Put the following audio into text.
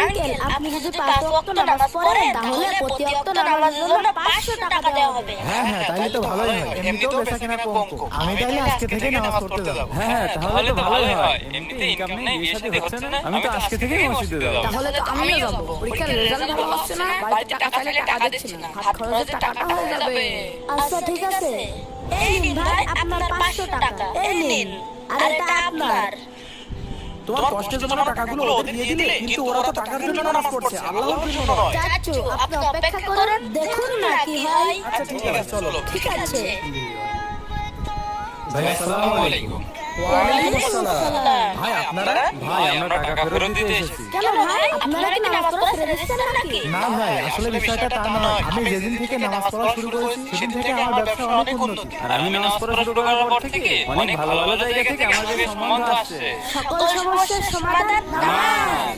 Uncle, আপনি যদি 5 ওয়াক্ত নামাজ পড়েন তাহলে প্রতি ওয়াক্ত নামাজের জন্য 500 টাকা দেওয়া হবে। হ্যাঁ হ্যাঁ, তাহলে তো ভালোই হয়। এমনিতেও বেচাকেনা কম। আমি তাহলে আজকে থেকে নামাজ পড়তে যাব। হ্যাঁ, তাহলে তো ভালোই হয়। এমনিতে ইনকাম নেই, বিয়ে শাদী হচ্ছে না। আমি তো আজকে থেকেই মসজিদে যাব। তাহলে তো আমিও যাব। পরীক্ষার রেজাল্ট ভালো হচ্ছে না, বাড়িতে টাকা চাইলে টাকা দিচ্ছি না, হাত খরচের টাকাটা হয়ে যাবে। আচ্ছা ঠিক আছে, এই নিন ভাই আপনার 500 টাকা, এই নিন। আর এটা আপনার। তোমার কষ্টের জন্য টাকাগুলো ওদের দিয়ে দিলে, কিন্তু ওরা তো টাকার জন্য নামাজ পড়ছে, আল্লাহর জন্য নয়। চাচু, আপনি অপেক্ষা করুন, দেখুন না কি হয়। আচ্ছা ঠিক আছে, চলো। ঠিক আছে। ভাই আসসালামু আলাইকুম। ওয়ালাইকুম আসসালাম। ভাই আপনারা? ভাই আমরা টাকা ফেরত দিতে এসেছি। কেন ভাই, আপনারা কি নামাজ পড়া ছেড়ে দিচ্ছেন নাকি? না ভাই, আসলে বিষয়টা তা নয়। আমি যেদিন থেকে নামাজ পড়া শুরু করেছি সেদিন থেকে আমার ব্যবসা অনেক উন্নতি। আর আমি নামাজ পড়া শুরু করার পর থেকে অনেক ভালো ভালো জায়গা থেকে আমার কাছে সম্মান আসছে। সকল সমস্যার সমাধান নামাজ।